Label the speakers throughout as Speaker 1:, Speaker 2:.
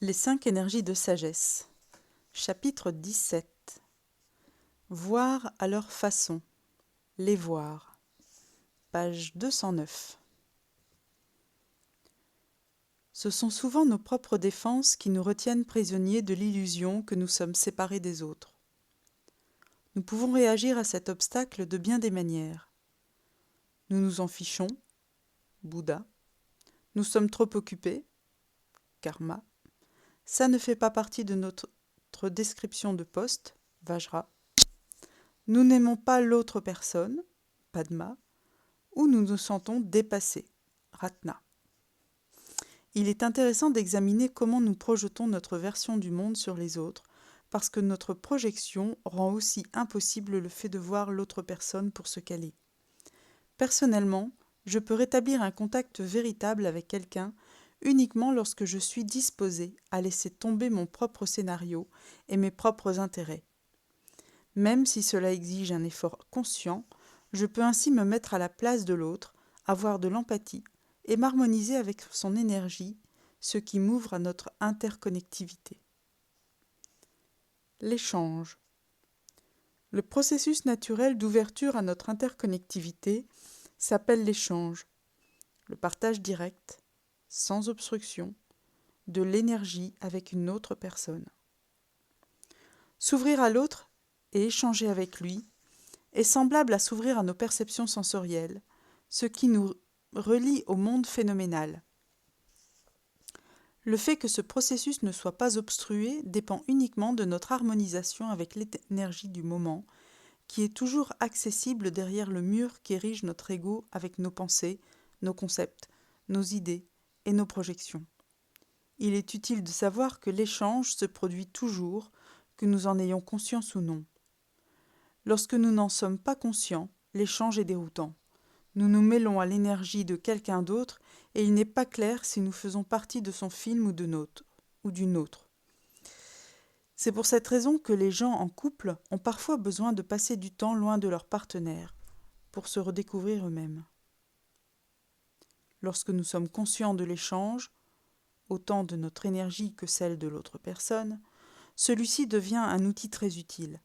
Speaker 1: Les 5 énergies de sagesse. Chapitre 17. Voir à leur façon. Les voir. Page 209. Ce sont souvent nos propres défenses qui nous retiennent prisonniers de l'illusion que nous sommes séparés des autres. Nous pouvons réagir à cet obstacle de bien des manières. Nous nous en fichons, Bouddha. Nous sommes trop occupés, Karma. Ça ne fait pas partie de notre description de poste, Vajra. Nous n'aimons pas l'autre personne, Padma, ou nous nous sentons dépassés, Ratna. Il est intéressant d'examiner comment nous projetons notre version du monde sur les autres, parce que notre projection rend aussi impossible le fait de voir l'autre personne pour ce qu'elle est. Personnellement, je peux rétablir un contact véritable avec quelqu'un uniquement lorsque je suis disposé à laisser tomber mon propre scénario et mes propres intérêts. Même si cela exige un effort conscient, je peux ainsi me mettre à la place de l'autre, avoir de l'empathie et m'harmoniser avec son énergie, ce qui m'ouvre à notre interconnectivité. L'échange. Le processus naturel d'ouverture à notre interconnectivité s'appelle l'échange, le partage direct, sans obstruction, de l'énergie avec une autre personne. S'ouvrir à l'autre et échanger avec lui est semblable à s'ouvrir à nos perceptions sensorielles, ce qui nous relie au monde phénoménal. Le fait que ce processus ne soit pas obstrué dépend uniquement de notre harmonisation avec l'énergie du moment, qui est toujours accessible derrière le mur qu'érige notre ego avec nos pensées, nos concepts, nos idées et nos projections. Il est utile de savoir que l'échange se produit toujours, que nous en ayons conscience ou non. Lorsque nous n'en sommes pas conscients, l'échange est déroutant. Nous nous mêlons à l'énergie de quelqu'un d'autre et il n'est pas clair si nous faisons partie de son film ou d'une autre. C'est pour cette raison que les gens en couple ont parfois besoin de passer du temps loin de leur partenaire pour se redécouvrir eux-mêmes. Lorsque nous sommes conscients de l'échange, autant de notre énergie que celle de l'autre personne, celui-ci devient un outil très utile.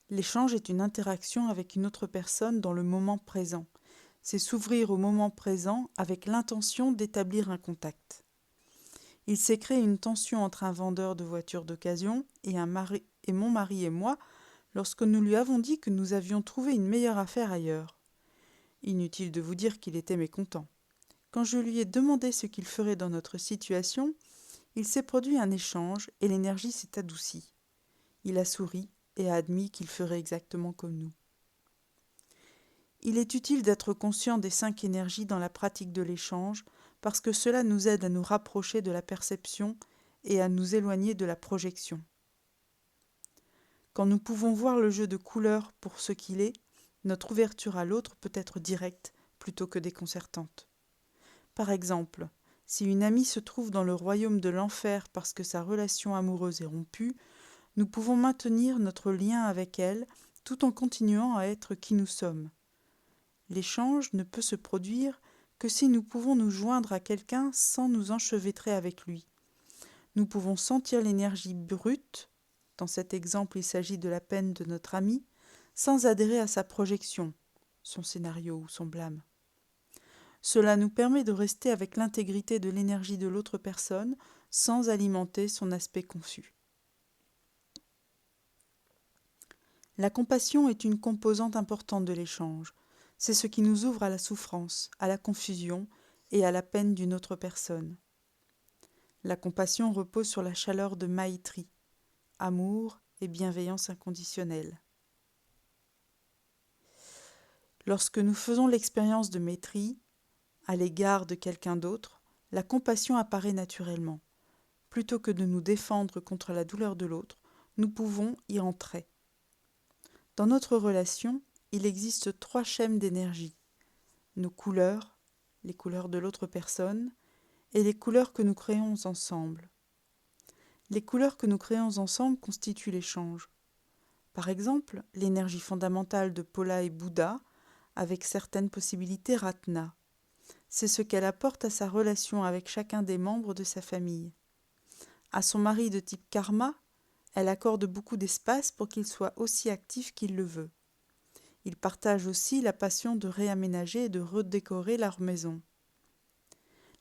Speaker 1: L'échange est une interaction avec une autre personne dans le moment présent. C'est s'ouvrir au moment présent avec l'intention d'établir un contact. Il s'est créé une tension entre un vendeur de voitures d'occasion et mon mari et moi lorsque nous lui avons dit que nous avions trouvé une meilleure affaire ailleurs. Inutile de vous dire qu'il était mécontent. Quand je lui ai demandé ce qu'il ferait dans notre situation, il s'est produit un échange et l'énergie s'est adoucie. Il a souri et a admis qu'il ferait exactement comme nous. Il est utile d'être conscient des 5 énergies dans la pratique de l'échange parce que cela nous aide à nous rapprocher de la perception et à nous éloigner de la projection. Quand nous pouvons voir le jeu de couleurs pour ce qu'il est, notre ouverture à l'autre peut être directe plutôt que déconcertante. Par exemple, si une amie se trouve dans le royaume de l'enfer parce que sa relation amoureuse est rompue, nous pouvons maintenir notre lien avec elle tout en continuant à être qui nous sommes. L'échange ne peut se produire que si nous pouvons nous joindre à quelqu'un sans nous enchevêtrer avec lui. Nous pouvons sentir l'énergie brute, dans cet exemple il s'agit de la peine de notre ami, sans adhérer à sa projection, son scénario ou son blâme. Cela nous permet de rester avec l'intégrité de l'énergie de l'autre personne sans alimenter son aspect confus. La compassion est une composante importante de l'échange. C'est ce qui nous ouvre à la souffrance, à la confusion et à la peine d'une autre personne. La compassion repose sur la chaleur de Maitri, amour et bienveillance inconditionnelle. Lorsque nous faisons l'expérience de Maitri à l'égard de quelqu'un d'autre, la compassion apparaît naturellement. Plutôt que de nous défendre contre la douleur de l'autre, nous pouvons y entrer. Dans notre relation, il existe 3 schèmes d'énergie. Nos couleurs, les couleurs de l'autre personne, et les couleurs que nous créons ensemble. Les couleurs que nous créons ensemble constituent l'échange. Par exemple, l'énergie fondamentale de Paula et Bouddha, avec certaines possibilités Ratna. C'est ce qu'elle apporte à sa relation avec chacun des membres de sa famille. À son mari de type karma, elle accorde beaucoup d'espace pour qu'il soit aussi actif qu'il le veut. Ils partagent aussi la passion de réaménager et de redécorer leur maison.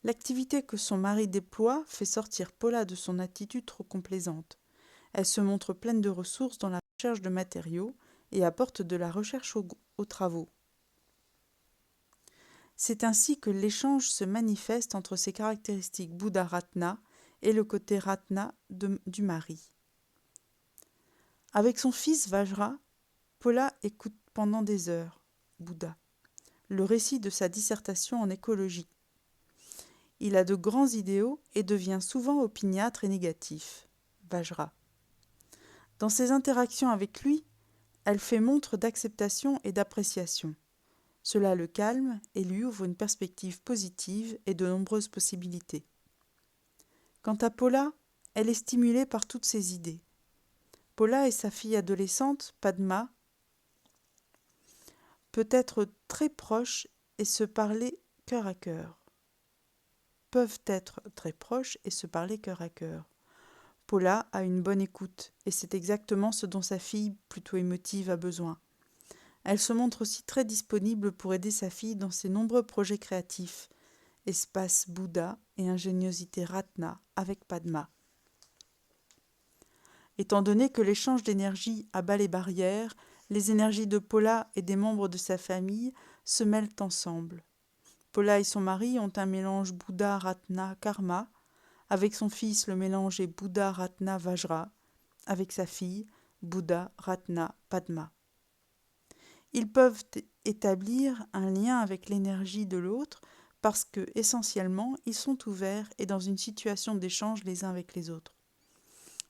Speaker 1: L'activité que son mari déploie fait sortir Paula de son attitude trop complaisante. Elle se montre pleine de ressources dans la recherche de matériaux et apporte de la recherche aux travaux. C'est ainsi que l'échange se manifeste entre ses caractéristiques Bouddha Ratna et le côté Ratna du mari. Avec son fils Vajra, Paula écoute pendant des heures, Bouddha, le récit de sa dissertation en écologie. Il a de grands idéaux et devient souvent opiniâtre et négatif, Vajra. Dans ses interactions avec lui, elle fait montre d'acceptation et d'appréciation. Cela le calme et lui ouvre une perspective positive et de nombreuses possibilités. Quant à Paula, elle est stimulée par toutes ses idées. Paula et sa fille adolescente, Padma, peuvent être très proches et se parler cœur à cœur. Paula a une bonne écoute et c'est exactement ce dont sa fille, plutôt émotive, a besoin. Elle se montre aussi très disponible pour aider sa fille dans ses nombreux projets créatifs, espace Bouddha et ingéniosité Ratna avec Padma. Étant donné que l'échange d'énergie abat les barrières, les énergies de Paula et des membres de sa famille se mêlent ensemble. Paula et son mari ont un mélange Bouddha Ratna Karma. Avec son fils, le mélange est Bouddha Ratna Vajra. Avec sa fille, Bouddha Ratna Padma. Ils peuvent établir un lien avec l'énergie de l'autre parce que, essentiellement, ils sont ouverts et dans une situation d'échange les uns avec les autres.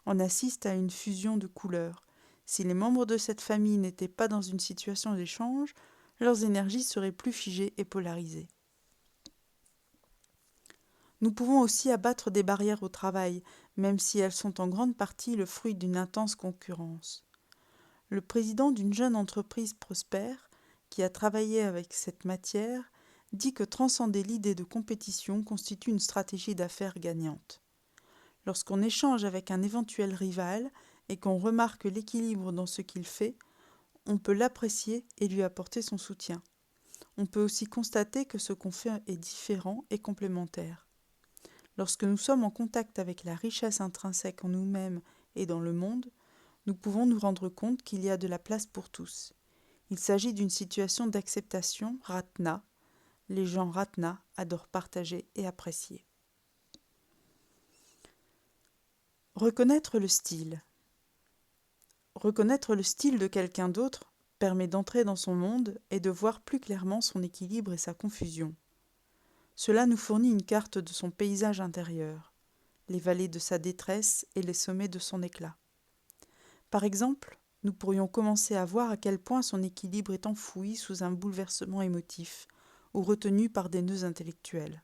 Speaker 1: On assiste à une fusion de couleurs. Si les membres de cette famille n'étaient pas dans une situation d'échange, leurs énergies seraient plus figées et polarisées. Nous pouvons aussi abattre des barrières au travail, même si elles sont en grande partie le fruit d'une intense concurrence. Le président d'une jeune entreprise prospère, qui a travaillé avec cette matière, dit que transcender l'idée de compétition constitue une stratégie d'affaires gagnante. Lorsqu'on échange avec un éventuel rival et qu'on remarque l'équilibre dans ce qu'il fait, on peut l'apprécier et lui apporter son soutien. On peut aussi constater que ce qu'on fait est différent et complémentaire. Lorsque nous sommes en contact avec la richesse intrinsèque en nous-mêmes et dans le monde, nous pouvons nous rendre compte qu'il y a de la place pour tous. Il s'agit d'une situation d'acceptation Ratna. Les gens Ratna adorent partager et apprécier. Reconnaître le style. Reconnaître le style de quelqu'un d'autre permet d'entrer dans son monde et de voir plus clairement son équilibre et sa confusion. Cela nous fournit une carte de son paysage intérieur, les vallées de sa détresse et les sommets de son éclat. Par exemple, nous pourrions commencer à voir à quel point son équilibre est enfoui sous un bouleversement émotif ou retenu par des nœuds intellectuels.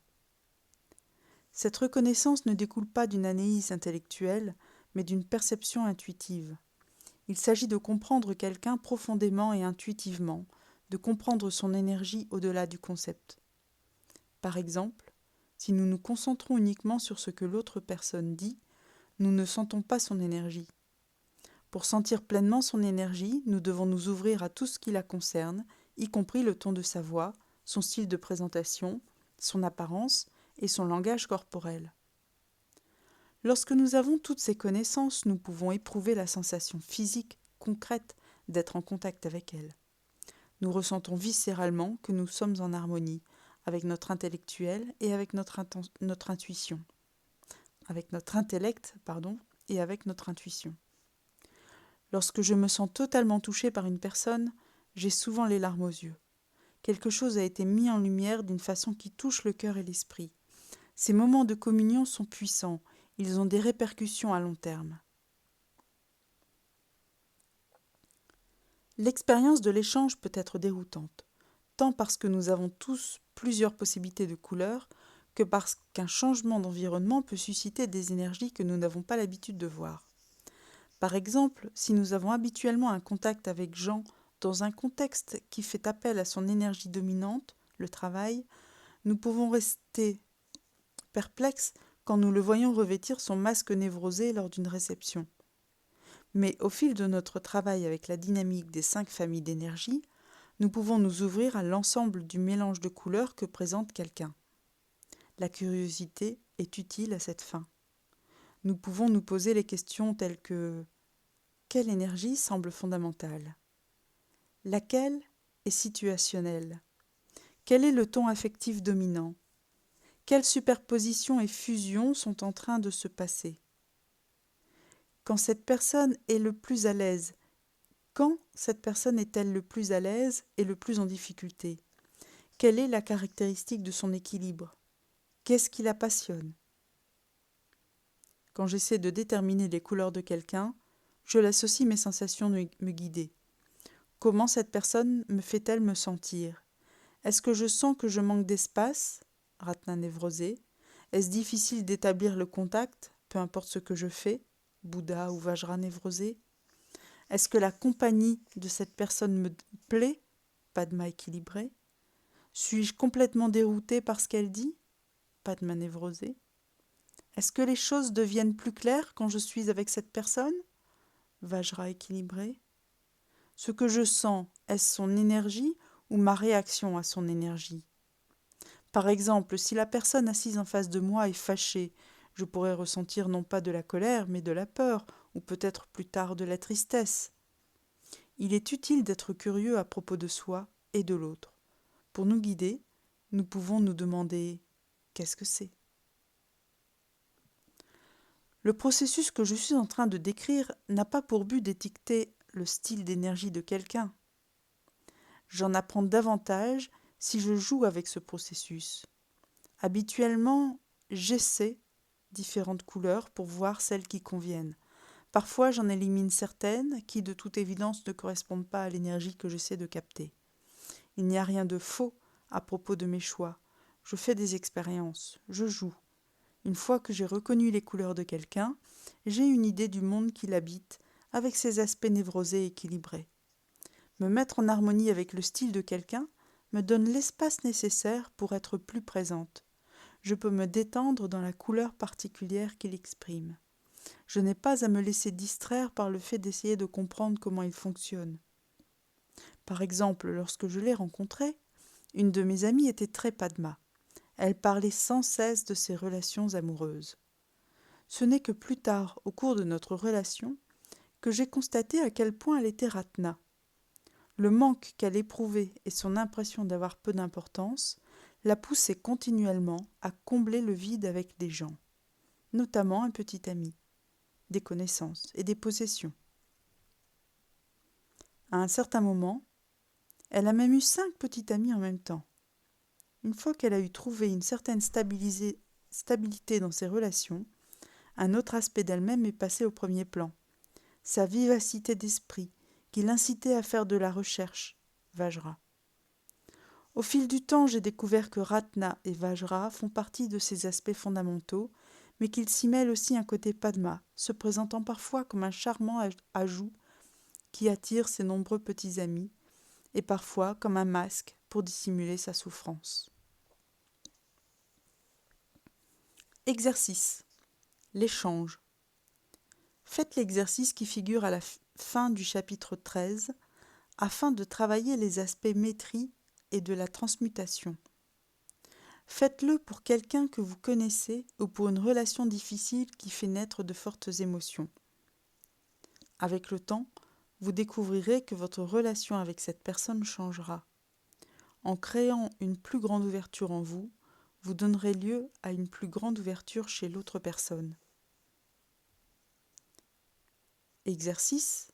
Speaker 1: Cette reconnaissance ne découle pas d'une analyse intellectuelle, mais d'une perception intuitive. Il s'agit de comprendre quelqu'un profondément et intuitivement, de comprendre son énergie au-delà du concept. Par exemple, si nous nous concentrons uniquement sur ce que l'autre personne dit, nous ne sentons pas son énergie. Pour sentir pleinement son énergie, nous devons nous ouvrir à tout ce qui la concerne, y compris le ton de sa voix, son style de présentation, son apparence et son langage corporel. Lorsque nous avons toutes ces connaissances, nous pouvons éprouver la sensation physique, concrète, d'être en contact avec elle. Nous ressentons viscéralement que nous sommes en harmonie avec notre intellectuel et avec notre intuition. Avec notre intellect, et avec notre intuition. Lorsque je me sens totalement touchée par une personne, j'ai souvent les larmes aux yeux. Quelque chose a été mis en lumière d'une façon qui touche le cœur et l'esprit. Ces moments de communion sont puissants, ils ont des répercussions à long terme. L'expérience de l'échange peut être déroutante, tant parce que nous avons tous plusieurs possibilités de couleurs, que parce qu'un changement d'environnement peut susciter des énergies que nous n'avons pas l'habitude de voir. Par exemple, si nous avons habituellement un contact avec Jean dans un contexte qui fait appel à son énergie dominante, le travail, nous pouvons rester perplexes quand nous le voyons revêtir son masque névrosé lors d'une réception. Mais au fil de notre travail avec la dynamique des 5 familles d'énergie, nous pouvons nous ouvrir à l'ensemble du mélange de couleurs que présente quelqu'un. La curiosité est utile à cette fin. Nous pouvons nous poser les questions telles que: quelle énergie semble fondamentale? Laquelle est situationnelle? Quel est le ton affectif dominant? Quelles superpositions et fusions sont en train de se passer? Quand cette personne est le plus à l'aise, quand cette personne est-elle le plus à l'aise et le plus en difficulté? Quelle est la caractéristique de son équilibre? Qu'est-ce qui la passionne? Quand j'essaie de déterminer les couleurs de quelqu'un, je laisse aussi mes sensations me guider. Comment cette personne me fait-elle me sentir? Est-ce que je sens que je manque d'espace? Ratna névrosé. Est-ce difficile d'établir le contact, peu importe ce que je fais? Bouddha ou Vajra névrosé. Est-ce que la compagnie de cette personne me plaît? Padma équilibré. Suis-je complètement dérouté par ce qu'elle dit? Padma névrosé. Est-ce que les choses deviennent plus claires quand je suis avec cette personne? Vajra équilibré. Ce que je sens, est-ce son énergie ou ma réaction à son énergie? Par exemple, si la personne assise en face de moi est fâchée, je pourrais ressentir non pas de la colère, mais de la peur, ou peut-être plus tard de la tristesse. Il est utile d'être curieux à propos de soi et de l'autre. Pour nous guider, nous pouvons nous demander: qu'est-ce que c'est? Le processus que je suis en train de décrire n'a pas pour but d'étiqueter le style d'énergie de quelqu'un. J'en apprends davantage si je joue avec ce processus. Habituellement, j'essaie différentes couleurs pour voir celles qui conviennent. Parfois, j'en élimine certaines qui, de toute évidence, ne correspondent pas à l'énergie que j'essaie de capter. Il n'y a rien de faux à propos de mes choix. Je fais des expériences, je joue. Une fois que j'ai reconnu les couleurs de quelqu'un, j'ai une idée du monde qui l'habite, avec ses aspects névrosés et équilibrés. Me mettre en harmonie avec le style de quelqu'un me donne l'espace nécessaire pour être plus présente. Je peux me détendre dans la couleur particulière qu'il exprime. Je n'ai pas à me laisser distraire par le fait d'essayer de comprendre comment il fonctionne. Par exemple, lorsque je l'ai rencontré, une de mes amies était très Padma. Elle parlait sans cesse de ses relations amoureuses. Ce n'est que plus tard, au cours de notre relation, que j'ai constaté à quel point elle était Ratna. Le manque qu'elle éprouvait et son impression d'avoir peu d'importance la poussaient continuellement à combler le vide avec des gens, notamment un petit ami, des connaissances et des possessions. À un certain moment, elle a même eu 5 petits amis en même temps. Une fois qu'elle a eu trouvé une certaine stabilité dans ses relations, un autre aspect d'elle-même est passé au premier plan. Sa vivacité d'esprit, qui l'incitait à faire de la recherche, Vajra. Au fil du temps, j'ai découvert que Ratna et Vajra font partie de ces aspects fondamentaux, mais qu'il s'y mêle aussi un côté Padma, se présentant parfois comme un charmant ajout qui attire ses nombreux petits amis, et parfois comme un masque pour dissimuler sa souffrance. Exercice. L'échange. Faites l'exercice qui figure à la fin du chapitre 13 afin de travailler les aspects maîtrise et de la transmutation. Faites-le pour quelqu'un que vous connaissez ou pour une relation difficile qui fait naître de fortes émotions. Avec le temps, vous découvrirez que votre relation avec cette personne changera. En créant une plus grande ouverture en vous, vous donnerez lieu à une plus grande ouverture chez l'autre personne. Exercice.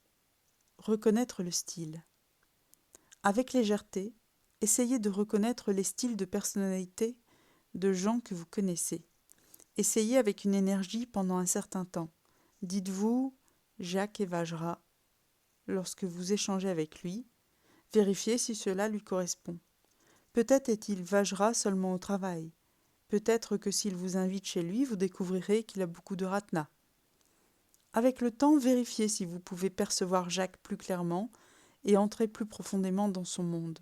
Speaker 1: Reconnaître le style. Avec légèreté, essayez de reconnaître les styles de personnalité de gens que vous connaissez. Essayez avec une énergie pendant un certain temps. Dites-vous Jacques et Vajra lorsque vous échangez avec lui. Vérifiez si cela lui correspond. Peut-être est-il Vajra seulement au travail. Peut-être que s'il vous invite chez lui, vous découvrirez qu'il a beaucoup de Ratna. Avec le temps, vérifiez si vous pouvez percevoir Jacques plus clairement et entrer plus profondément dans son monde,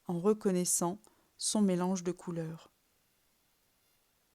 Speaker 1: en reconnaissant son mélange de couleurs.